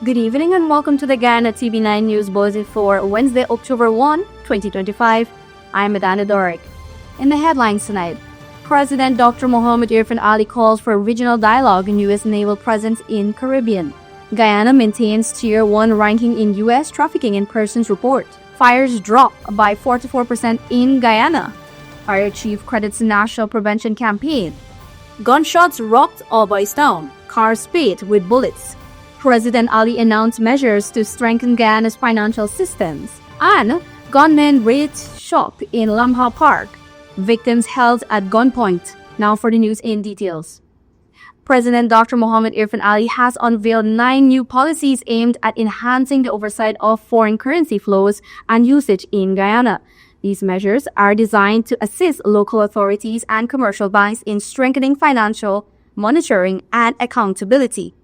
Good evening and welcome to the Guyana Tv9 News Bulletin for Wednesday, October 1, 2025. I'm Adana Doric. In the headlines tonight, President Dr. Mohamed Irfan Ali calls for regional dialogue in U.S. naval presence in Caribbean. Guyana maintains Tier 1 ranking in U.S. trafficking in persons report. Fires drop by 44% in Guyana. Fire chief credits national prevention campaign. Gunshots rocked all boys town. Cars spayed with bullets. President Ali announced measures to strengthen Guyana's financial systems. And gunmen raid shop in Lamha Park. Victims held at gunpoint. Now for the news in details. President Dr. Mohamed Irfan Ali has unveiled 9 new policies aimed at enhancing the oversight of foreign currency flows and usage in Guyana. These measures are designed to assist local authorities and commercial banks in strengthening financial monitoring and accountability.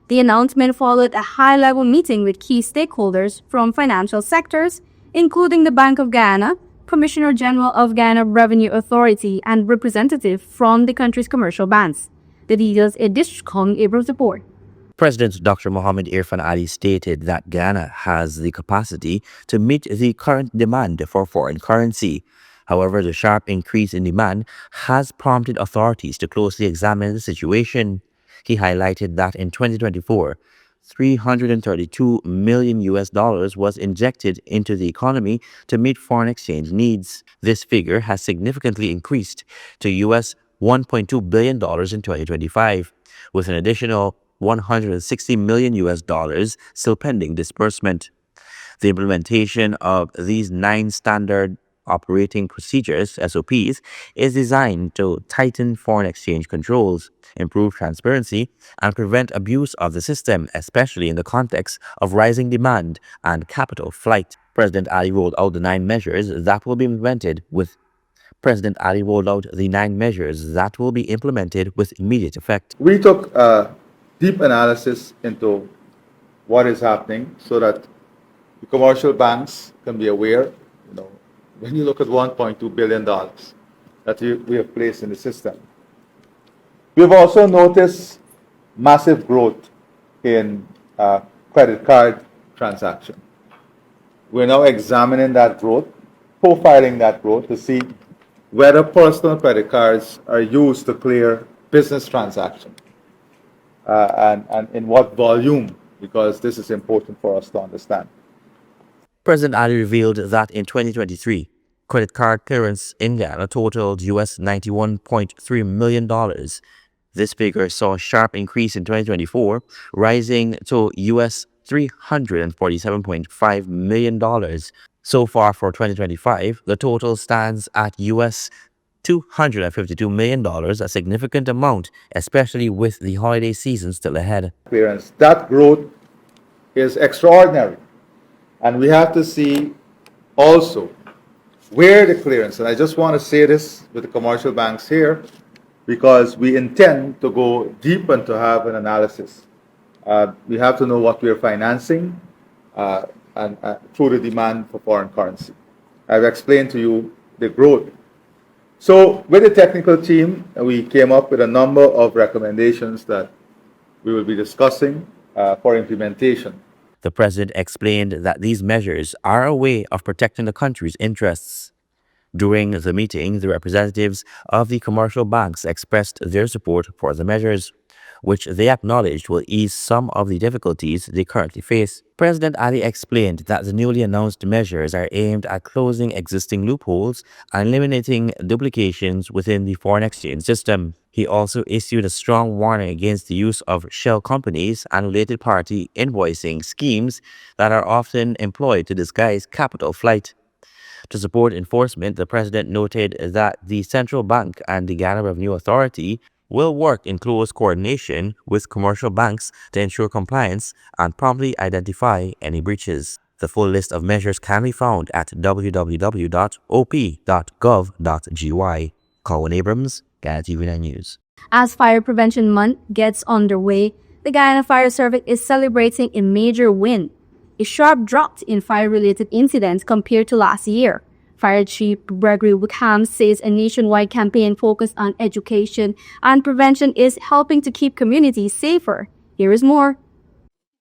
The announcement followed a high-level meeting with key stakeholders from financial sectors, including the Bank of Guyana, Commissioner General of Guyana Revenue Authority, and representatives from the country's commercial banks. The details in District Kong April's report. President Dr. Mohamed Irfan Ali stated that Guyana has the capacity to meet the current demand for foreign currency. However, the sharp increase in demand has prompted authorities to closely examine the situation. He highlighted that in 2024, $332 million was injected into the economy to meet foreign exchange needs. This figure has significantly increased to $1.2 billion in 2025, with an additional $160 million still pending disbursement. The implementation of these 9 standard operating procedures, SOPs, is designed to tighten foreign exchange controls, improve transparency, and prevent abuse of the system, especially in the context of rising demand and capital flight. President Ali rolled out the 9 measures that will be implemented with immediate effect. We took a deep analysis into what is happening so that the commercial banks can be aware. When you look at $1.2 billion that we have placed in the system, we've also noticed massive growth in credit card transactions. We're now examining that growth, profiling that growth to see whether personal credit cards are used to clear business transactions and in what volume, because this is important for us to understand. President Ali revealed that in 2023, credit card clearance in Guyana totaled $91.3 million. This figure saw a sharp increase in 2024, rising to $347.5 million. So far for 2025, the total stands at $252 million, a significant amount, especially with the holiday season still ahead. Clearance. That growth is extraordinary. And we have to see also where the clearance, and I just want to say this with the commercial banks here, because we intend to go deep and to have an analysis. We have to know what we are financing and through the demand for foreign currency. I've explained to you the growth. So with the technical team, we came up with a number of recommendations that we will be discussing for implementation. The president explained that these measures are a way of protecting the country's interests. During the meeting, the representatives of the commercial banks expressed their support for the measures, which they acknowledged will ease some of the difficulties they currently face. President Ali explained that the newly announced measures are aimed at closing existing loopholes and eliminating duplications within the foreign exchange system. He also issued a strong warning against the use of shell companies and related party invoicing schemes that are often employed to disguise capital flight. To support enforcement, the president noted that the central bank and the Guyana Revenue Authority will work in close coordination with commercial banks to ensure compliance and promptly identify any breaches. The full list of measures can be found at www.op.gov.gy. Colin Abrams, Guyana Tv9 News. As Fire Prevention Month gets underway, the Guyana Fire Service is celebrating a major win. A sharp drop in fire-related incidents compared to last year. Fire Chief Gregory Wickham says a nationwide campaign focused on education and prevention is helping to keep communities safer. Here is more.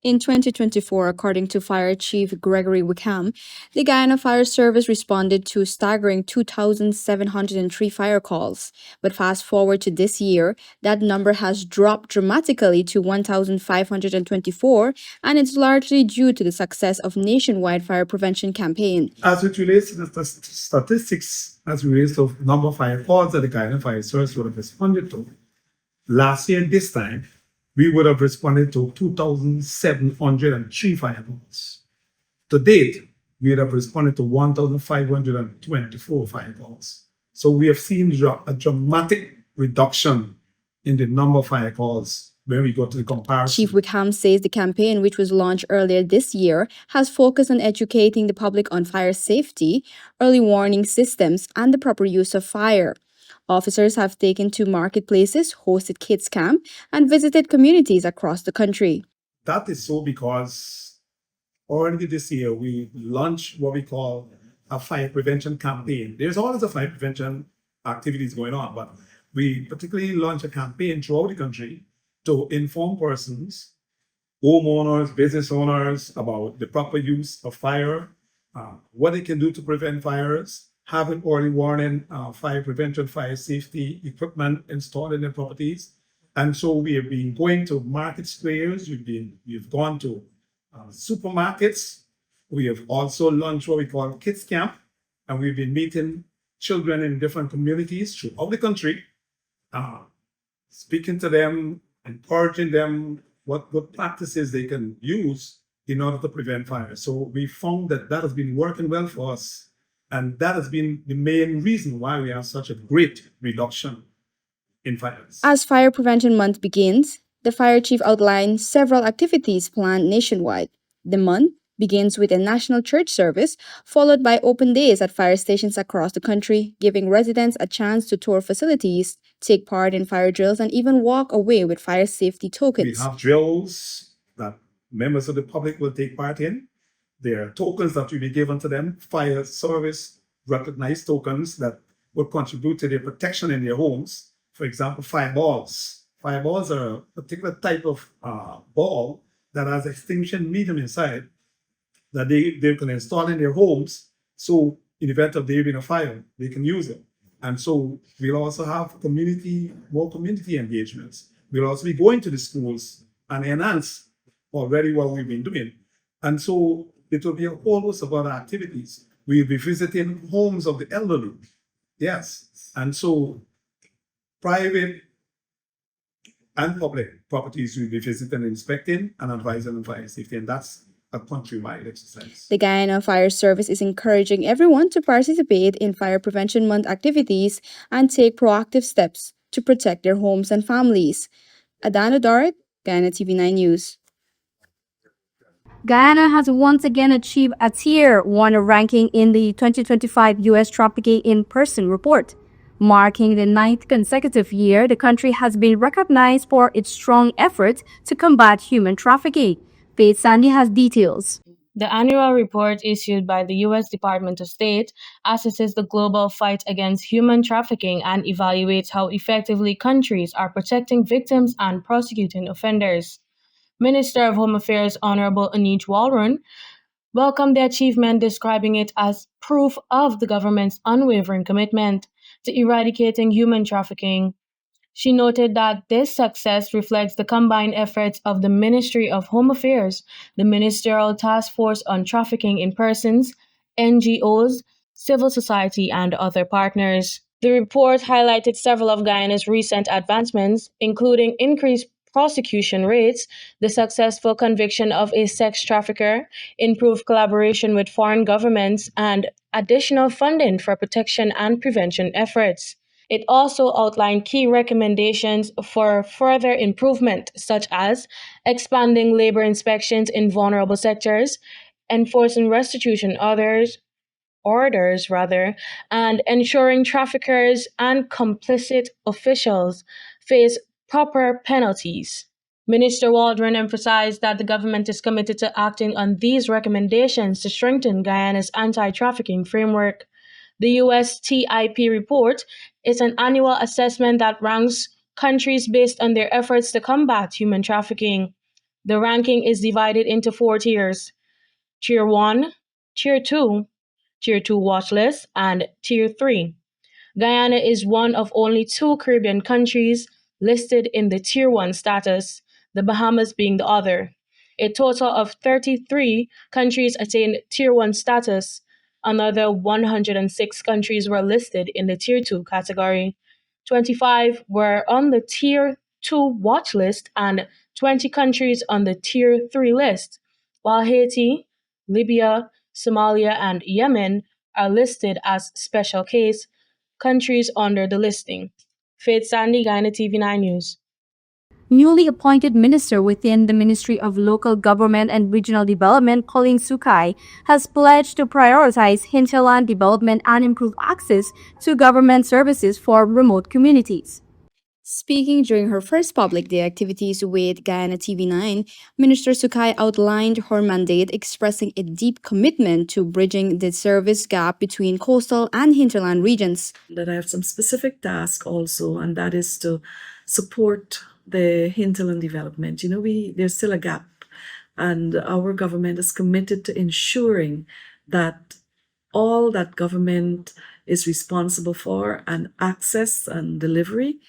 In 2024, according to Fire Chief Gregory Wickham, the Guyana Fire Service responded to a staggering 2,703 fire calls. But fast forward to this year, that number has dropped dramatically to 1,524, and it's largely due to the success of nationwide fire prevention campaign. As it relates to the statistics, as it relates to number of fire calls that the Guyana Fire Service would have responded to, last year this time, we would have responded to 2,703 fire calls. To date, we would have responded to 1,524 fire calls. So we have seen a dramatic reduction in the number of fire calls when we go to the comparison. Chief Wickham says the campaign, which was launched earlier this year, has focused on educating the public on fire safety, early warning systems, and the proper use of fire. Officers have taken to marketplaces, hosted kids camp, and visited communities across the country. That is so because already this year we launched what we call a fire prevention campaign. There's always a fire prevention activities going on, but we particularly launched a campaign throughout the country to inform persons, homeowners, business owners about the proper use of fire, what they can do to prevent fires, having early warning, fire prevention, fire safety equipment installed in their properties. And so we have been going to market squares, we've gone to supermarkets. We have also launched what we call kids camp, and we've been meeting children in different communities throughout the country, speaking to them, encouraging them what good practices they can use in order to prevent fire. So we found that has been working well for us. And that has been the main reason why we have such a great reduction in fires. As Fire Prevention Month begins, the fire chief outlined several activities planned nationwide. The month begins with a national church service, followed by open days at fire stations across the country, giving residents a chance to tour facilities, take part in fire drills, and even walk away with fire safety tokens. We have drills that members of the public will take part in. There are tokens that will be given to them, fire service recognized tokens that will contribute to their protection in their homes. For example, fireballs. Fireballs are a particular type of ball that has extinction medium inside that they can install in their homes. So in the event of there being a fire, they can use it. And so we'll also have more community engagements. We'll also be going to the schools and enhance already what we've been doing. And so it will be a whole host of other activities. We'll be visiting homes of the elderly. Yes. And so private and public properties we'll be visiting, inspecting, and advising on fire safety. And that's a countrywide exercise. The Guyana Fire Service is encouraging everyone to participate in Fire Prevention Month activities and take proactive steps to protect their homes and families. Adana Doric, Guyana TV9 News. Guyana has once again achieved a Tier 1 ranking in the 2025 U.S. Trafficking in Person report. Marking the 9th consecutive year, the country has been recognized for its strong efforts to combat human trafficking. Faith Sandy has details. The annual report issued by the U.S. Department of State assesses the global fight against human trafficking and evaluates how effectively countries are protecting victims and prosecuting offenders. Minister of Home Affairs Honorable Anish Walrun welcomed the achievement, describing it as proof of the government's unwavering commitment to eradicating human trafficking. She noted that this success reflects the combined efforts of the Ministry of Home Affairs, the Ministerial Task Force on Trafficking in Persons, NGOs, civil society, and other partners. The report highlighted several of Guyana's recent advancements, including increased prosecution rates, the successful conviction of a sex trafficker, improved collaboration with foreign governments, and additional funding for protection and prevention efforts. It also outlined key recommendations for further improvement, such as expanding labor inspections in vulnerable sectors, enforcing restitution orders, and ensuring traffickers and complicit officials face proper penalties. Minister Waldron emphasized that the government is committed to acting on these recommendations to strengthen Guyana's anti-trafficking framework. The U.S. TIP report is an annual assessment that ranks countries based on their efforts to combat human trafficking. The ranking is divided into four tiers: Tier 1, Tier 2, Tier 2 watch list, and Tier 3. Guyana is one of only two Caribbean countries listed in the Tier 1 status, the Bahamas being the other. A total of 33 countries attained Tier 1 status. Another 106 countries were listed in the Tier 2 category. 25 were on the Tier 2 watch list and 20 countries on the Tier 3 list, while Haiti, Libya, Somalia, and Yemen are listed as special case countries under the listing. Faith Sandy, Guyana TV9 News. Newly appointed minister within the Ministry of Local Government and Regional Development, Pauline Sukai, has pledged to prioritize hinterland development and improve access to government services for remote communities. Speaking during her first public day activities with Guyana TV9, Minister Sukai outlined her mandate, expressing a deep commitment to bridging the service gap between coastal and hinterland regions. That I have some specific task also, and that is to support the hinterland development. There's still a gap, and our government is committed to ensuring that all that government is responsible for and access and delivery,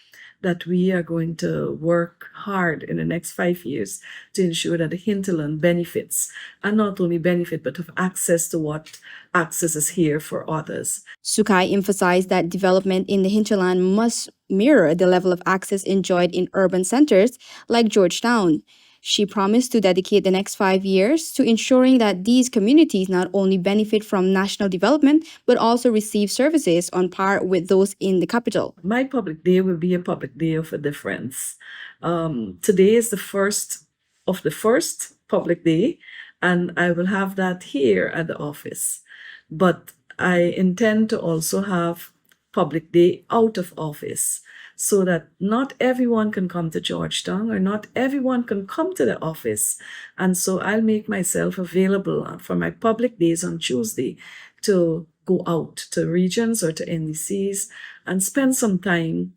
that we are going to work hard in the next 5 years to ensure that the hinterland benefits, and not only benefit, but have access to what access is here for others. Sukai emphasized that development in the hinterland must mirror the level of access enjoyed in urban centers like Georgetown. She promised to dedicate the next 5 years to ensuring that these communities not only benefit from national development, but also receive services on par with those in the capital. My public day will be a public day of a difference. Today is the first of the first public day, and I will have that here at the office. But I intend to also have public day out of office, so that not everyone can come to Georgetown or not everyone can come to the office. And so I'll make myself available for my public days on Tuesday to go out to regions or to NDCs and spend some time,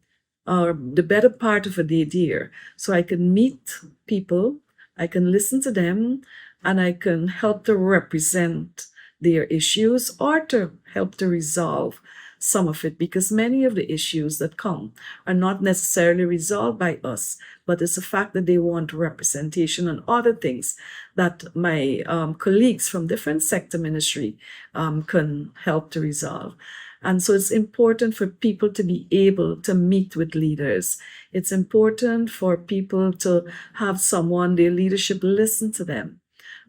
or the better part of a day there, so I can meet people, I can listen to them, and I can help to represent their issues or to help to resolve some of it, because many of the issues that come are not necessarily resolved by us, but it's the fact that they want representation and other things that my colleagues from different sector ministry can help to resolve. And so it's important for people to be able to meet with leaders. It's important for people to have someone, their leadership, listen to them.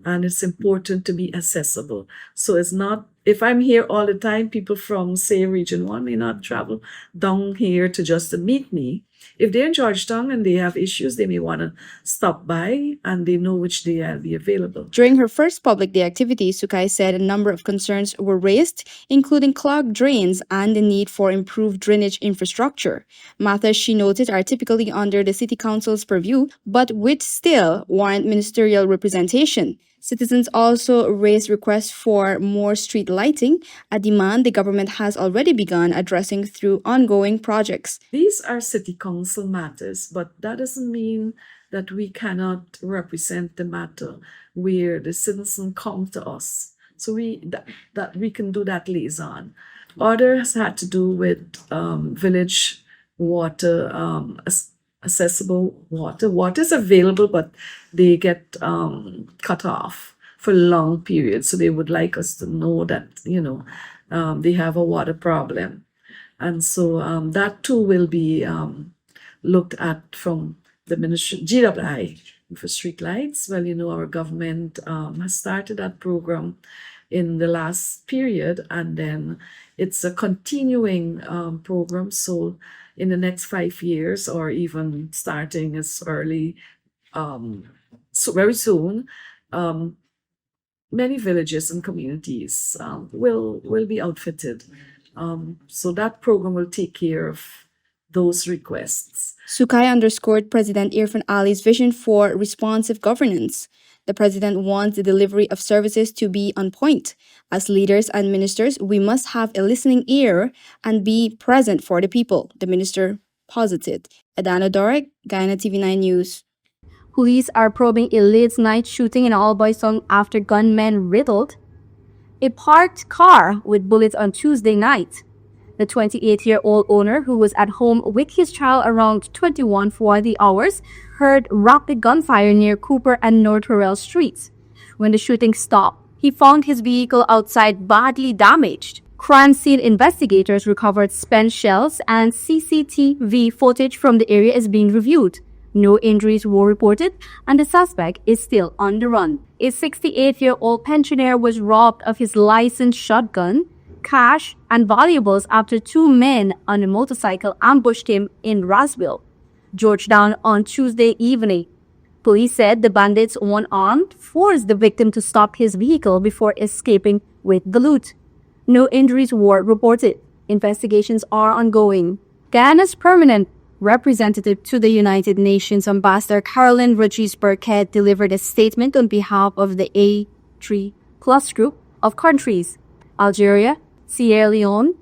And it's important to be accessible. So it's not, if I'm here all the time, people from, say, Region 1 may not travel down here to just to meet me. If they're in Georgetown and they have issues, they may want to stop by, and they know which day I'll be available. During her first public day activity, Sukai said a number of concerns were raised, including clogged drains and the need for improved drainage infrastructure. Matters, she noted, are typically under the City Council's purview, but which still warrant ministerial representation. Citizens also raised requests for more street lighting, a demand the government has already begun addressing through ongoing projects. These are City Council matters, but that doesn't mean that we cannot represent the matter where the citizen come to us. So that we can do that liaison. Others had to do with village water, accessible water. Water is available, but they get cut off for long periods. So they would like us to know that, they have a water problem. And so that too will be looked at from the Ministry, GWI, for street lights. Well, our government has started that program in the last period, and then it's a continuing program. So in the next 5 years, or even starting as early, so very soon, many villages and communities will be outfitted. So that program will take care of those requests. Sukai underscored President Irfan Ali's vision for responsive governance. The president wants the delivery of services to be on point. As leaders and ministers, we must have a listening ear and be present for the people, the minister posited. Adana Dorek, Guyana TV9 News. Police are probing a late night shooting in Alboyson after gunmen riddled a parked car with bullets on Tuesday night. The 28-year-old owner, who was at home with his child around 21:40 hours, heard rapid gunfire near Cooper and North Horrell Streets. When the shooting stopped, he found his vehicle outside badly damaged. Crime scene investigators recovered spent shells and CCTV footage from the area is being reviewed. No injuries were reported, and the suspect is still on the run. A 68-year-old pensioner was robbed of his licensed shotgun, cash, and valuables after two men on a motorcycle ambushed him in Roswell, Georgetown on Tuesday evening. Police said the bandits, one armed, forced the victim to stop his vehicle before escaping with the loot. No injuries were reported. Investigations are ongoing. Guyana's permanent representative to the United Nations, Ambassador Caroline Rodriguez-Burkett, delivered a statement on behalf of the A3 plus group of countries, Algeria, Sierra Leone,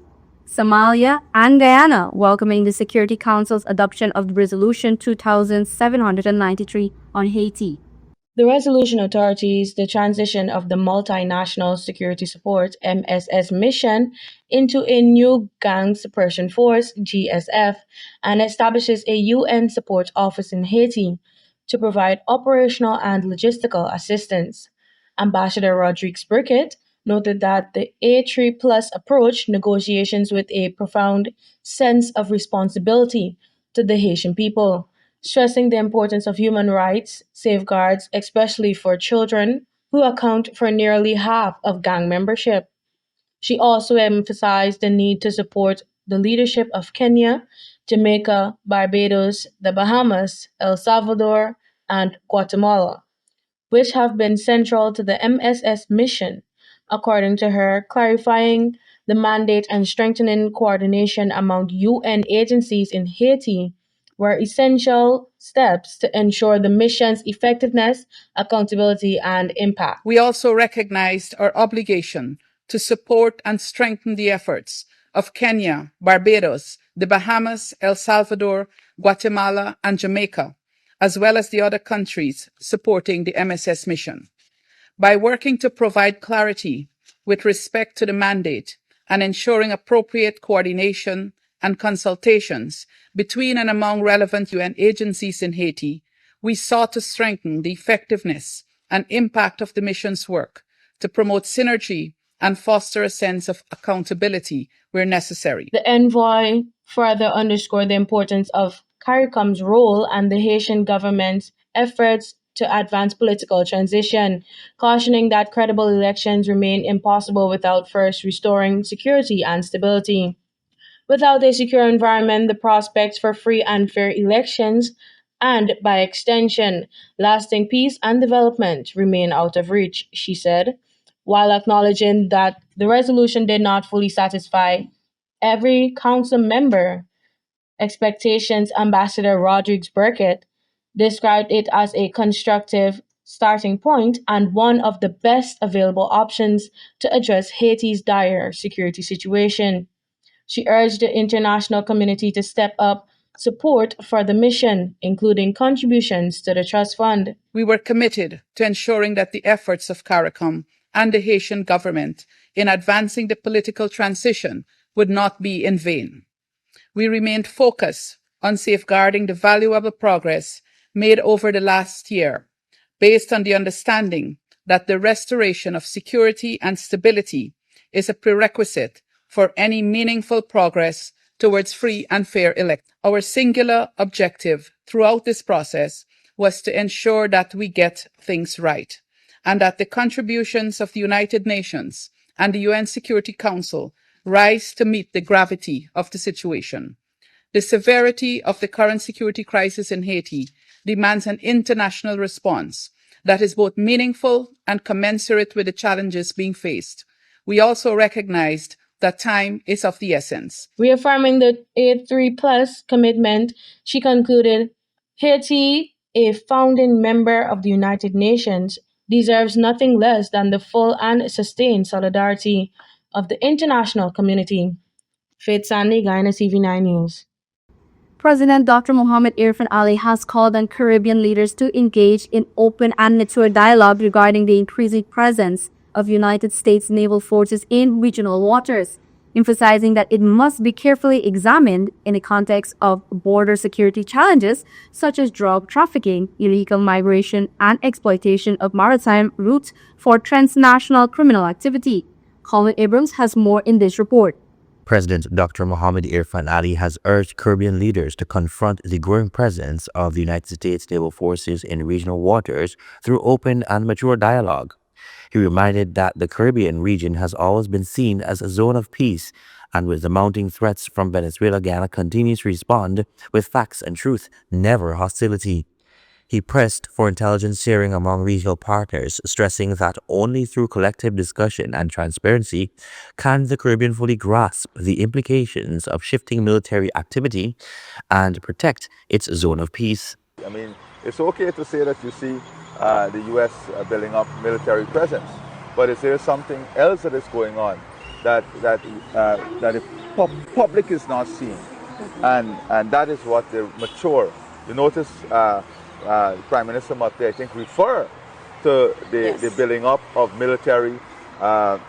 Somalia, and Guyana, welcoming the Security Council's adoption of Resolution 2793 on Haiti. The resolution authorities the transition of the Multinational Security Support MSS mission into a new Gang Suppression Force GSF and establishes a UN support office in Haiti to provide operational and logistical assistance. Ambassador Rodriguez Burkett noted that the A3 Plus approach negotiations with a profound sense of responsibility to the Haitian people, stressing the importance of human rights safeguards, especially for children, who account for nearly half of gang membership. She also emphasized the need to support the leadership of Kenya, Jamaica, Barbados, the Bahamas, El Salvador, and Guatemala, which have been central to the MSS mission, according to her, clarifying the mandate and strengthening coordination among UN agencies in Haiti were essential steps to ensure the mission's effectiveness, accountability, and impact. We also recognized our obligation to support and strengthen the efforts of Kenya, Barbados, the Bahamas, El Salvador, Guatemala, and Jamaica, as well as the other countries supporting the MSS mission. By working to provide clarity with respect to the mandate and ensuring appropriate coordination and consultations between and among relevant UN agencies in Haiti, we sought to strengthen the effectiveness and impact of the mission's work, to promote synergy and foster a sense of accountability where necessary. The envoy further underscored the importance of CARICOM's role and the Haitian government's efforts to advance political transition, cautioning that credible elections remain impossible without first restoring security and stability. Without a secure environment, the prospects for free and fair elections and, by extension, lasting peace and development remain out of reach, she said, while acknowledging that the resolution did not fully satisfy every council member expectations. Ambassador Rodriguez Burkett described it as a constructive starting point and one of the best available options to address Haiti's dire security situation. She urged the international community to step up support for the mission, including contributions to the trust fund. We were committed to ensuring that the efforts of CARICOM and the Haitian government in advancing the political transition would not be in vain. We remained focused on safeguarding the valuable progress made over the last year, based on the understanding that the restoration of security and stability is a prerequisite for any meaningful progress towards free and fair elections. Our singular objective throughout this process was to ensure that we get things right, and that the contributions of the United Nations and the UN Security Council rise to meet the gravity of the situation. The severity of the current security crisis in Haiti demands an international response that is both meaningful and commensurate with the challenges being faced. We also recognized that time is of the essence. Reaffirming the A3 Plus commitment, she concluded, Haiti, a founding member of the United Nations, deserves nothing less than the full and sustained solidarity of the international community. Faith Sandy, Guyana TV9 News. President Dr. Mohamed Irfan Ali has called on Caribbean leaders to engage in open and mature dialogue regarding the increasing presence of United States naval forces in regional waters, emphasizing that it must be carefully examined in the context of border security challenges such as drug trafficking, illegal migration, and exploitation of maritime routes for transnational criminal activity. Colin Abrams has more in this report. President Dr. Mohamed Irfan Ali has urged Caribbean leaders to confront the growing presence of the United States naval forces in regional waters through open and mature dialogue. He reminded that the Caribbean region has always been seen as a zone of peace, and with the mounting threats from Venezuela, Guyana continues to respond with facts and truth, never hostility. He pressed for intelligence sharing among regional partners, stressing that only through collective discussion and transparency can the Caribbean fully grasp the implications of shifting military activity and protect its zone of peace. I mean, it's okay to say that you see the U.S. Building up military presence, but is there something else that is going on that the public is not seeing, and that is what the mature. You notice Prime Minister Matte, I think, refer to the building up of military on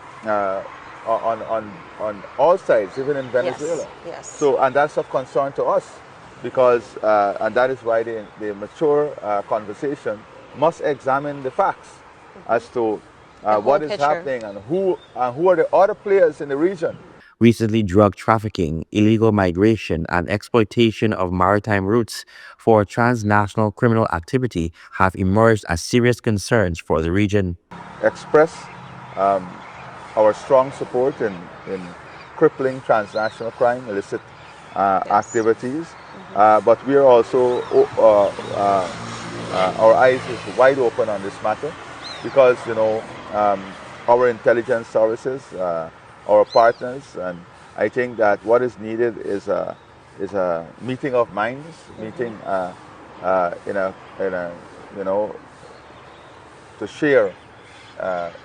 all sides, even in Venezuela. Yes. So, and that's of concern to us, because and that is why the mature conversation must examine the facts as to what is happening and who are the other players in the region. Recently, drug trafficking, illegal migration, and exploitation of maritime routes for transnational criminal activity have emerged as serious concerns for the region. Express our strong support in crippling transnational crime, illicit activities, but we are also, our eyes is wide open on this matter, because, you know, our intelligence services, our partners, and I think that what is needed is a meeting of minds, meeting in a you know, to share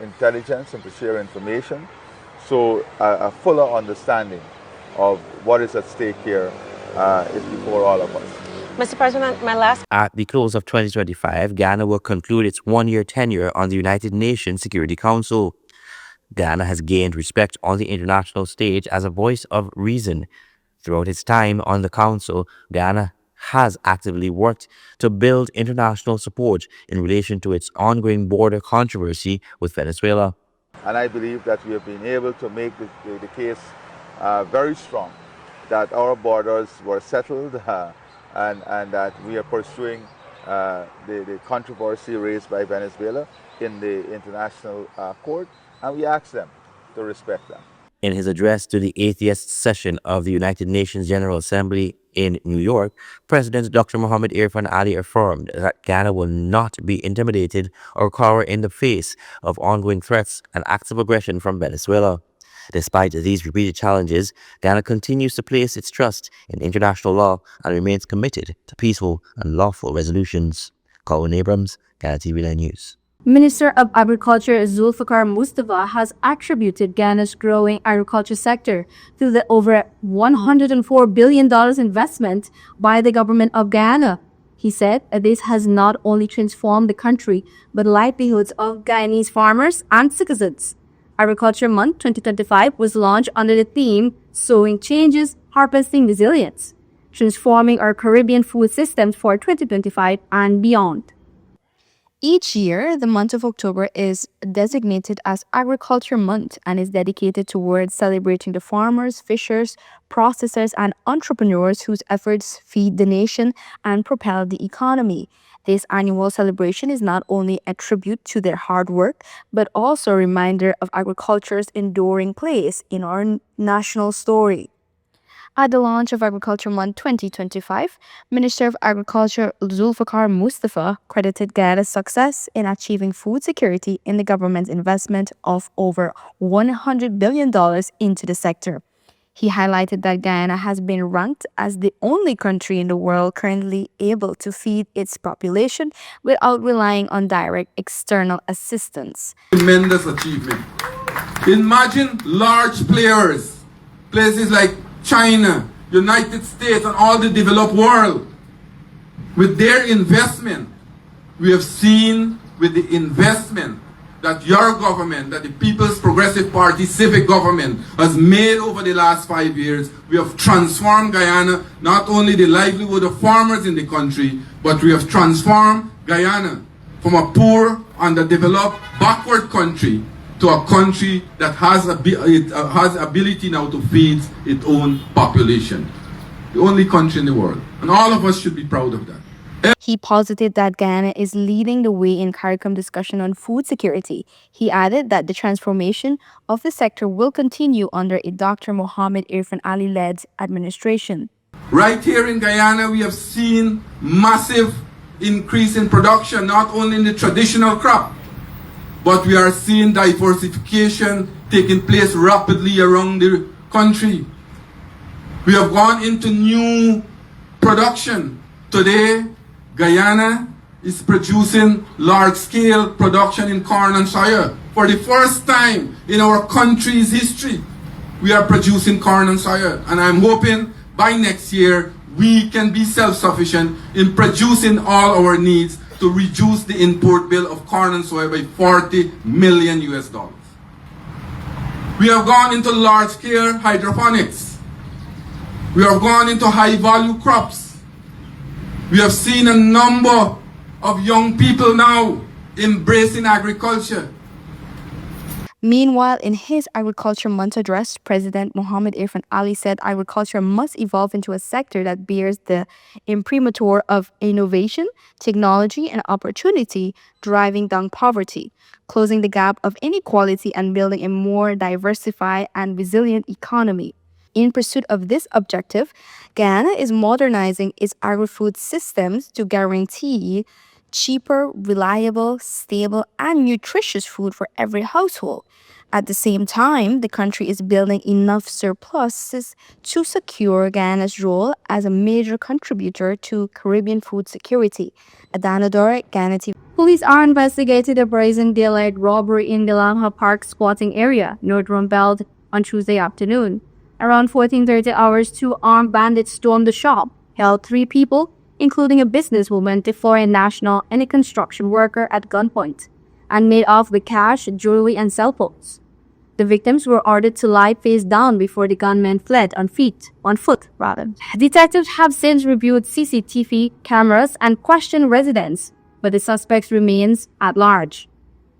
intelligence and to share information, so a fuller understanding of what is at stake here is before all of us. Mr. President, my last... At the close of 2025, Ghana will conclude its one-year tenure on the United Nations Security Council. Ghana has gained respect on the international stage as a voice of reason. Throughout its time on the council, Ghana has actively worked to build international support in relation to its ongoing border controversy with Venezuela. And I believe that we have been able to make the case very strong that our borders were settled and that we are pursuing the controversy raised by Venezuela in the international court, and we ask them to respect that. In his address to the 80th session of the United Nations General Assembly in New York, President Dr. Mohamed Irfan Ali affirmed that Ghana will not be intimidated or cower in the face of ongoing threats and acts of aggression from Venezuela. Despite these repeated challenges, Ghana continues to place its trust in international law and remains committed to peaceful and lawful resolutions. Colin Abrams, Ghana Tv9 News. Minister of Agriculture Zulfikar Mustafa has attributed Ghana's growing agriculture sector to the over $104 billion investment by the government of Ghana. He said that this has not only transformed the country, but livelihoods of Guyanese farmers and citizens. Agriculture Month 2025 was launched under the theme Sowing Changes, Harvesting Resilience, transforming our Caribbean food systems for 2025 and beyond. Each year, the month of October is designated as Agriculture Month and is dedicated towards celebrating the farmers, fishers, processors, and entrepreneurs whose efforts feed the nation and propel the economy. This annual celebration is not only a tribute to their hard work, but also a reminder of agriculture's enduring place in our national story. At the launch of Agriculture Month 2025, Minister of Agriculture Zulfikar Mustafa credited Ghana's success in achieving food security in the government's investment of over $100 billion into the sector. He highlighted that Guyana has been ranked as the only country in the world currently able to feed its population without relying on direct external assistance. Tremendous achievement. Imagine large players, places like China, United States, and all the developed world. With their investment, we have seen with the investment that your government, that the People's Progressive Party civic government has made over the last 5 years, we have transformed Guyana, not only the livelihood of farmers in the country, but we have transformed Guyana from a poor, underdeveloped, backward country to a country that has ability now to feed its own population. The only country in the world. And all of us should be proud of that. He posited that Guyana is leading the way in CARICOM discussion on food security. He added that the transformation of the sector will continue under a Dr. Mohamed Irfan Ali-led administration. Right here in Guyana, we have seen massive increase in production, not only in the traditional crop, but we are seeing diversification taking place rapidly around the country. We have gone into new production. Today, Guyana is producing large-scale production in corn and soya. For the first time in our country's history, we are producing corn and soya. And I'm hoping by next year, we can be self-sufficient in producing all our needs to reduce the import bill of corn and soya by $40 million US. We have gone into large-scale hydroponics. We have gone into high-value crops. We have seen a number of young people now embracing agriculture. Meanwhile, in his Agriculture Month address, President Mohamed Irfan Ali said agriculture must evolve into a sector that bears the imprimatur of innovation, technology, and opportunity, driving down poverty, closing the gap of inequality, and building a more diversified and resilient economy. In pursuit of this objective, Guyana is modernizing its agri-food systems to guarantee cheaper, reliable, stable, and nutritious food for every household. At the same time, the country is building enough surpluses to secure Guyana's role as a major contributor to Caribbean food security. Adana Dore, Guyana TV. Police are investigating a brazen daylight robbery in the Langha Park squatting area, North Rumbelt, on Tuesday afternoon. Around 14:30 hours, two armed bandits stormed the shop, held 3 people, including a businesswoman, a foreign national, and a construction worker at gunpoint, and made off with cash, jewelry, and cell phones. The victims were ordered to lie face down before the gunmen fled on foot. Detectives have since reviewed CCTV cameras and questioned residents, but the suspects remains at large.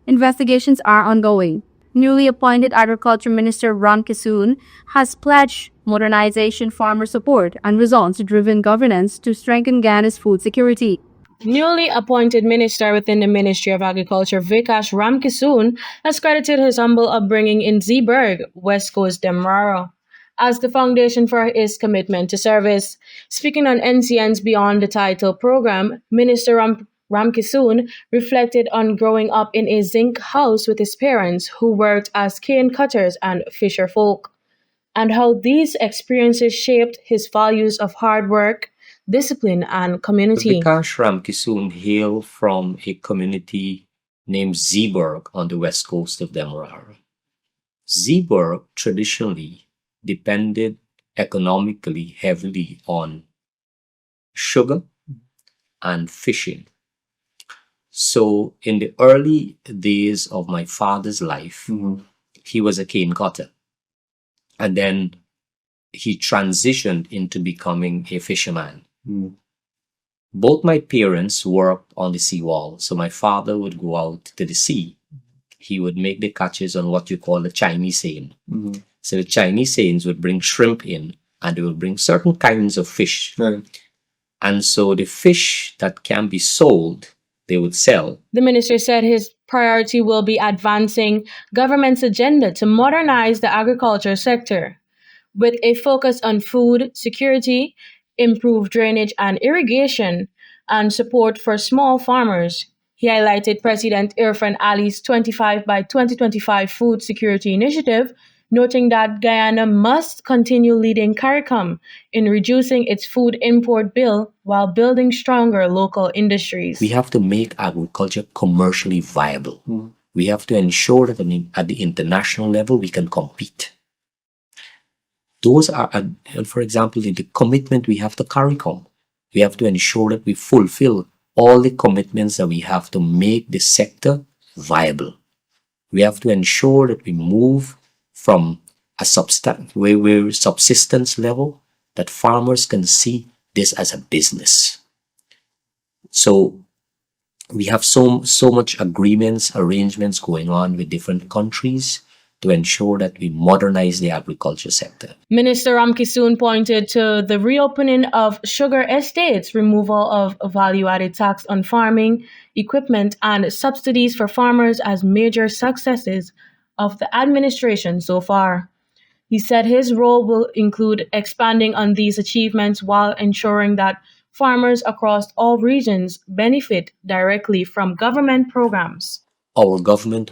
Investigations are ongoing. Newly appointed Agriculture Minister Ram Kisoon has pledged modernization, farmer support, and results-driven governance to strengthen Guyana's food security. Newly appointed minister within the Ministry of Agriculture, Vikash Ramkisoon, has credited his humble upbringing in Zeeburg, West Coast, Demerara, as the foundation for his commitment to service. Speaking on NCN's Beyond the Title program, Minister Ramkisoon reflected on growing up in a zinc house with his parents who worked as cane cutters and fisher folk, and how these experiences shaped his values of hard work, discipline, and community. Vikash Ramkisoon hailed from a community named Zeeburg on the west coast of Demerara. Zeeburg traditionally depended economically heavily on sugar and fishing. So in the early days of my father's life, he was a cane cutter. And then he transitioned into becoming a fisherman. Both my parents worked on the seawall. So my father would go out to the sea. He would make the catches on what you call the Chinese seine. So the Chinese seines would bring shrimp in, and they would bring certain kinds of fish. And so the fish that can be sold, they would sell. The minister said his priority will be advancing government's agenda to modernize the agriculture sector, with a focus on food security, improved drainage and irrigation, and support for small farmers. He highlighted President Irfan Ali's 25 by 2025 Food Security Initiative, noting that Guyana must continue leading CARICOM in reducing its food import bill while building stronger local industries. We have to make agriculture commercially viable. We have to ensure that at the international level we can compete. Those are, for example, the commitment we have to CARICOM. We have to ensure that we fulfill all the commitments that we have to make the sector viable. We have to ensure that we move from a subsistence level, that farmers can see this as a business. So we have so much agreements, arrangements going on with different countries to ensure that we modernize the agriculture sector. Minister Ramkisoon pointed to the reopening of sugar estates, removal of value-added tax on farming equipment, and subsidies for farmers as major successes of the administration so far. He said his role will include expanding on these achievements while ensuring that farmers across all regions benefit directly from government programs. Our government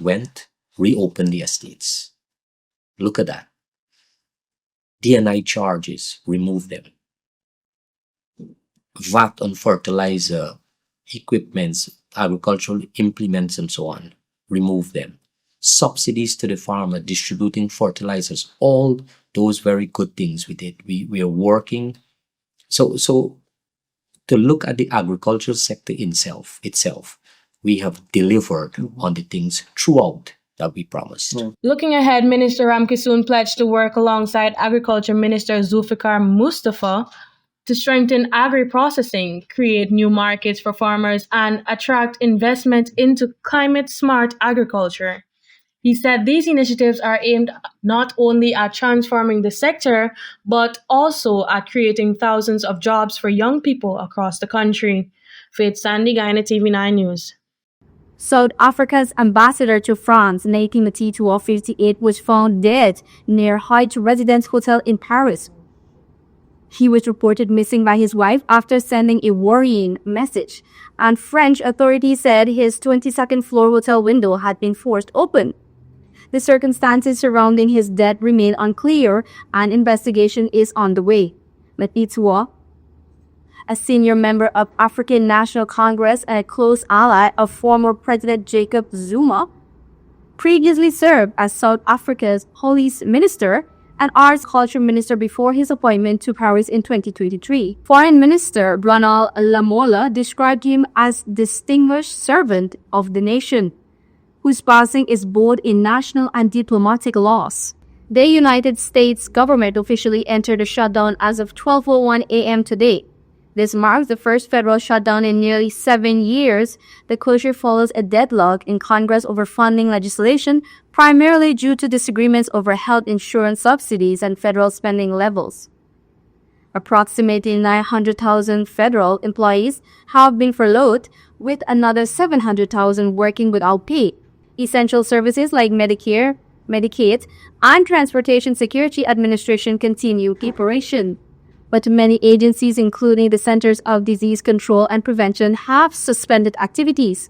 reopened the estates. Look at that. D&I charges, remove them. VAT on fertilizer, equipments, agricultural implements, and so on, remove them. Subsidies to the farmer, distributing fertilizers, all those very good things we did. We are working. So to look at the agricultural sector itself, we have delivered on the things throughout that we promised. Looking ahead, Minister Ramkisoon pledged to work alongside Agriculture Minister Zulfikar Mustafa to strengthen agri-processing, create new markets for farmers, and attract investment into climate-smart agriculture. He said these initiatives are aimed not only at transforming the sector, but also at creating thousands of jobs for young people across the country. Faith Sandy, Guyana TV9 News. South Africa's ambassador to France, Nathan Matitouo, 58, was found dead near Haiti Residence Hotel in Paris. He was reported missing by his wife after sending a worrying message, and French authorities said his 22nd floor hotel window had been forced open. The circumstances surrounding his death remain unclear, and investigation is on the way. Matitouo, a senior member of African National Congress and a close ally of former President Jacob Zuma, previously served as South Africa's police minister and arts culture minister before his appointment to Paris in 2023. Foreign Minister Ronald Lamola described him as distinguished servant of the nation, whose passing is both a national and diplomatic loss. The United States government officially entered a shutdown as of 12:01 a.m. today. This marks the first federal shutdown in nearly 7 years. The closure follows a deadlock in Congress over funding legislation, primarily due to disagreements over health insurance subsidies and federal spending levels. Approximately 900,000 federal employees have been furloughed, with another 700,000 working without pay. Essential services like Medicare, Medicaid, and Transportation Security Administration continue operation. But many agencies, including the Centers of Disease Control and Prevention, have suspended activities.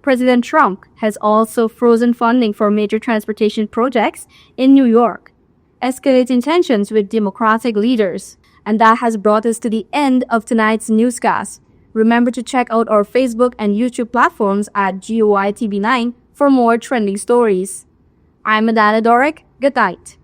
President Trump has also frozen funding for major transportation projects in New York, escalating tensions with Democratic leaders. And that has brought us to the end of tonight's newscast. Remember to check out our Facebook and YouTube platforms at GOI TV9 for more trending stories. I'm Madana Doric. Good night.